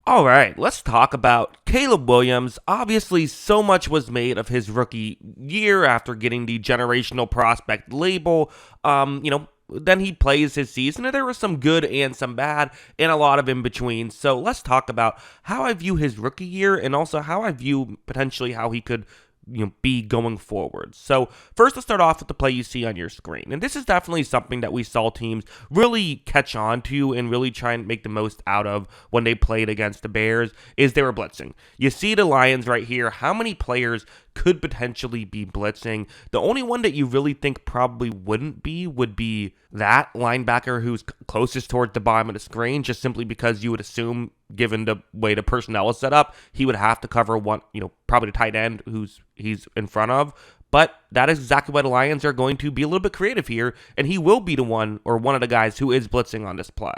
All right, let's talk about Caleb Williams. Obviously, so much was made of his rookie year after getting the generational prospect label. Then he plays his season, and there was some good and some bad, and a lot of in between. So let's talk about how I view his rookie year, and also how I view potentially how he could be going forward. So first, let's start off with the play you see on your screen. And this is definitely something that we saw teams really catch on to and really try and make the most out of when they played against the Bears, is they were blitzing. You see the Lions right here. How many players could potentially be blitzing? The only one that you really think probably wouldn't be would be that linebacker who's closest towards the bottom of the screen, just simply because you would assume, given the way the personnel is set up, he would have to cover one, probably the tight end he's in front of. But that is exactly why the Lions are going to be a little bit creative here, and he will be the one or one of the guys who is blitzing on this play.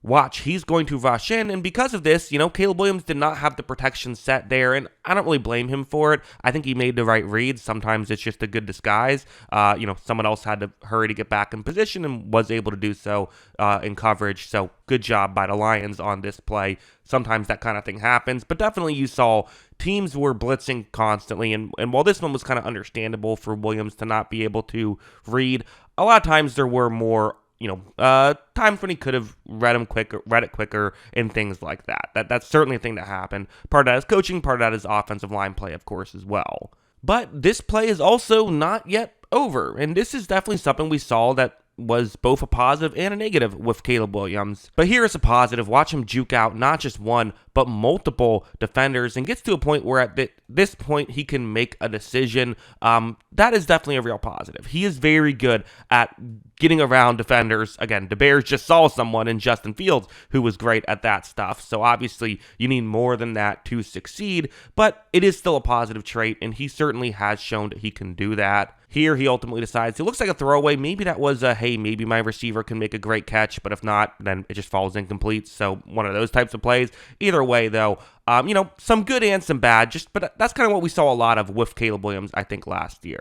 Watch, he's going to rush in, and because of this, Caleb Williams did not have the protection set there, and I don't really blame him for it. I think he made the right read. Sometimes it's just a good disguise. Someone else had to hurry to get back in position and was able to do so in coverage, so good job by the Lions on this play. Sometimes that kind of thing happens, but definitely you saw teams were blitzing constantly, and while this one was kind of understandable for Williams to not be able to read, a lot of times there were more times when he could have read it quicker, and things like that. That's certainly a thing that happened. Part of that is coaching, part of that is offensive line play, of course, as well. But this play is also not yet over, and this is definitely something we saw that was both a positive and a negative with Caleb Williams. But here is a positive. Watch him juke out not just one, but multiple defenders, and gets to a point where at this point he can make a decision. That is definitely a real positive. He is very good at getting around defenders. Again, the Bears just saw someone in Justin Fields who was great at that stuff. So obviously you need more than that to succeed, but it is still a positive trait, and he certainly has shown that he can do that. Here, he ultimately decides it looks like a throwaway. Maybe that was hey, maybe my receiver can make a great catch, but if not, then it just falls incomplete. So one of those types of plays. Either way, though, some good and some bad. But that's kind of what we saw a lot of with Caleb Williams, I think, last year.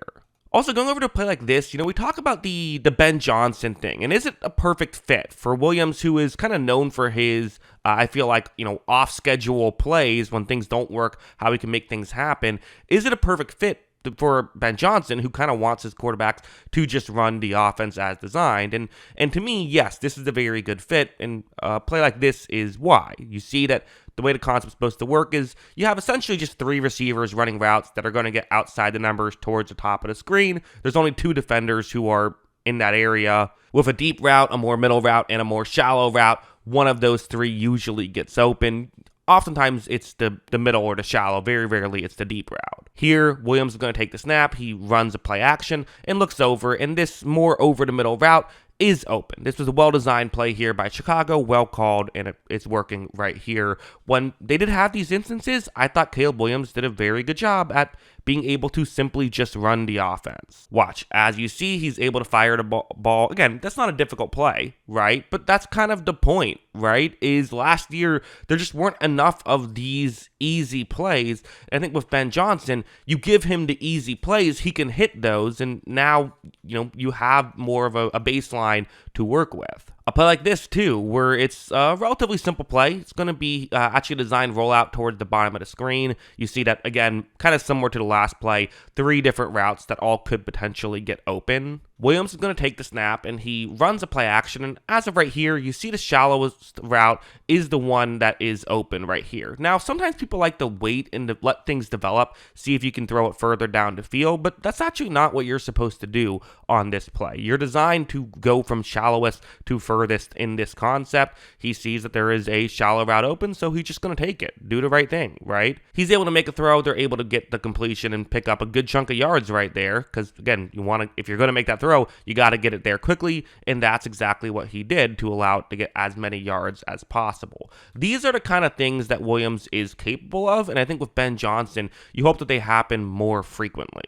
Also, going over to a play like this, we talk about the Ben Johnson thing, and is it a perfect fit for Williams, who is kind of known for his, I feel like, off-schedule plays when things don't work, how he can make things happen? Is it a perfect fit for Ben Johnson, who kind of wants his quarterbacks to just run the offense as designed? And to me, yes, this is a very good fit, and a play like this is why. You see that the way the concept's supposed to work is you have essentially just three receivers running routes that are going to get outside the numbers towards the top of the screen. There's only two defenders who are in that area. With a deep route, a more middle route, and a more shallow route, one of those three usually gets open. Oftentimes, it's the middle or the shallow. Very rarely, it's the deep route. Here, Williams is going to take the snap. He runs a play action and looks over, and this more over-the-middle route is open. This was a well-designed play here by Chicago, well called, and it's working right here. When they did have these instances, I thought Caleb Williams did a very good job at being able to simply just run the offense. Watch, as you see, he's able to fire the ball. Again, that's not a difficult play, right? But that's kind of the point, right? Is last year, there just weren't enough of these easy plays. And I think with Ben Johnson, you give him the easy plays, he can hit those, and now, you have more of a baseline to work with. A play like this, too, where it's a relatively simple play. It's going to be actually a designed rollout towards the bottom of the screen. You see that, again, kind of similar to the last play, three different routes that all could potentially get open. Williams is going to take the snap, and he runs a play action, and as of right here, you see the shallowest route is the one that is open right here. Now, sometimes people like to wait and to let things develop, see if you can throw it further down the field, but that's actually not what you're supposed to do on this play. You're designed to go from shallowest to furthest in this concept. He sees that there is a shallow route open, so he's just going to take it, do the right thing, right? He's able to make a throw. They're able to get the completion and pick up a good chunk of yards right there, because, again, if you're going to make that throw, you got to get it there quickly, and that's exactly what he did to allow it to get as many yards as possible. These are the kind of things that Williams is capable of, and I think with Ben Johnson, you hope that they happen more frequently.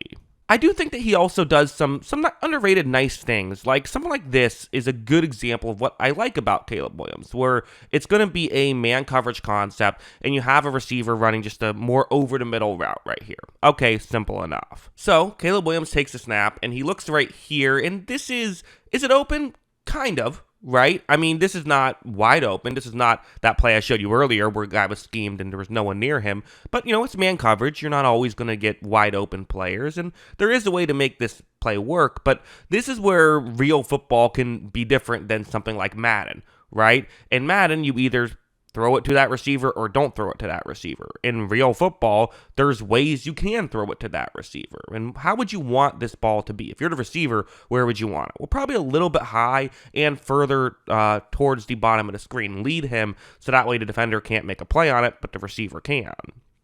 I do think that he also does some underrated nice things. Like something like this is a good example of what I like about Caleb Williams, where it's going to be a man coverage concept and you have a receiver running just a more over the middle route right here. Okay, simple enough. So Caleb Williams takes the snap and he looks right here, and this is it open? Kind of. right? I mean, this is not wide open. This is not that play I showed you earlier where a guy was schemed and there was no one near him. But, it's man coverage. You're not always going to get wide open players. And there is a way to make this play work. But this is where real football can be different than something like Madden, right? In Madden, you either throw it to that receiver or don't throw it to that receiver. In real football, there's ways you can throw it to that receiver. And how would you want this ball to be? If you're the receiver, where would you want it? Well, probably a little bit high and further towards the bottom of the screen. Lead him so that way the defender can't make a play on it, but the receiver can.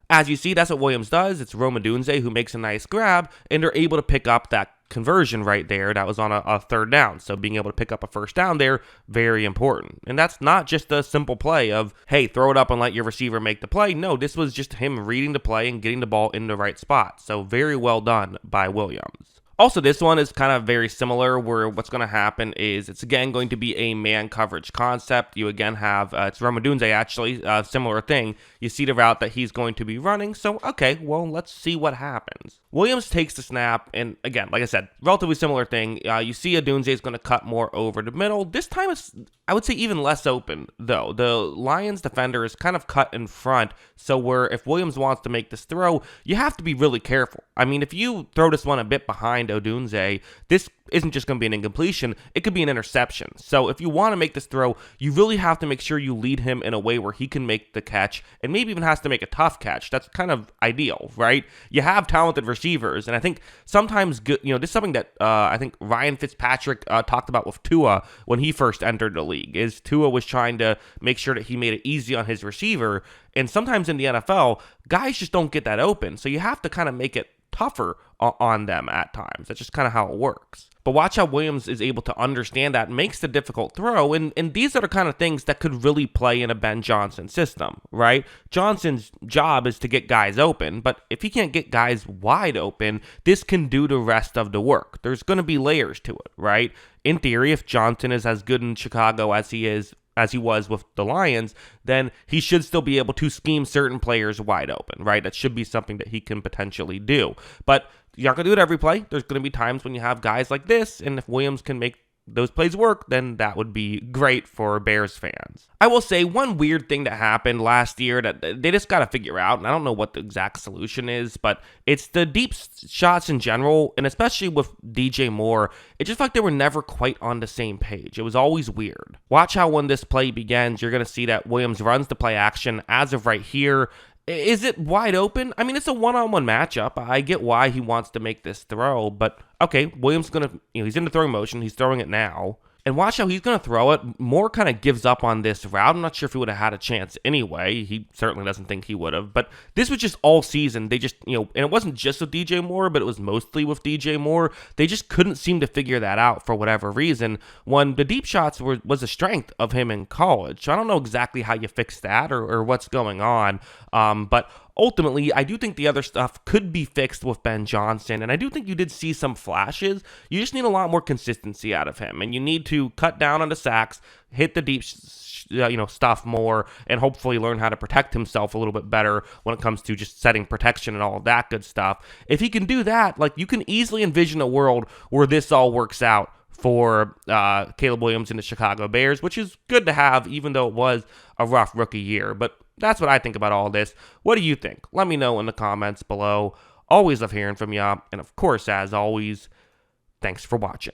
As you see, that's what Williams does. It's Rome Odunze who makes a nice grab, and they're able to pick up that conversion right there. That was on a third down. So being able to pick up a first down there, very important. And that's not just a simple play of, hey, throw it up and let your receiver make the play. No, this was just him reading the play and getting the ball in the right spot. So very well done by Williams. Also, this one is kind of very similar where what's going to happen is it's again going to be a man coverage concept. You again have, it's Rome Odunze actually, similar thing. You see the route that he's going to be running. So, okay, well, let's see what happens. Williams takes the snap, and again, like I said, relatively similar thing. You see Odunze is going to cut more over the middle. This time it's, I would say, even less open, though. The Lions defender is kind of cut in front, so where if Williams wants to make this throw, you have to be really careful. I mean, if you throw this one a bit behind Odunze, this isn't just going to be an incompletion, it could be an interception. So if you want to make this throw, you really have to make sure you lead him in a way where he can make the catch and maybe even has to make a tough catch. That's kind of ideal, right? You have talented receivers, and I think sometimes good, this is something that I think Ryan Fitzpatrick talked about with Tua when he first entered the league, is Tua was trying to make sure that he made it easy on his receiver, and sometimes in the NFL, guys just don't get that open, so you have to kind of make it tougher on them at times. That's just kind of how it works. But watch how Williams is able to understand that, makes the difficult throw, and these are the kind of things that could really play in a Ben Johnson system, right? Johnson's job is to get guys open, but if he can't get guys wide open, this can do the rest of the work. There's going to be layers to it, right? In theory, if Johnson is as good in Chicago as he was with the Lions, then he should still be able to scheme certain players wide open, right? That should be something that he can potentially do. But you're not going to do it every play. There's going to be times when you have guys like this, and if Williams can make those plays work, then that would be great for Bears fans. I will say one weird thing that happened last year that they just got to figure out, and I don't know what the exact solution is, but it's the deep shots in general, and especially with DJ Moore, it just felt like they were never quite on the same page. It was always weird. Watch how when this play begins, you're going to see that Williams runs the play action as of right here. Is it wide open? I mean, it's a one-on-one matchup. I get why he wants to make this throw, but okay, Williams going to, he's in the throwing motion. He's throwing it now. And watch how he's going to throw it. Moore kind of gives up on this route. I'm not sure if he would have had a chance anyway. He certainly doesn't think he would have. But this was just all season. They just, and it wasn't just with DJ Moore, but it was mostly with DJ Moore. They just couldn't seem to figure that out for whatever reason, when the deep shots was a strength of him in college. So I don't know exactly how you fix that or what's going on. But ultimately, I do think the other stuff could be fixed with Ben Johnson, and I do think you did see some flashes. You just need a lot more consistency out of him, and you need to cut down on the sacks, hit the deep stuff more, and hopefully learn how to protect himself a little bit better when it comes to just setting protection and all of that good stuff. If he can do that, you can easily envision a world where this all works out for Caleb Williams and the Chicago Bears, which is good to have, even though it was a rough rookie year. But that's what I think about all this. What do you think? Let me know in the comments below. Always love hearing from you. And of course, as always, thanks for watching.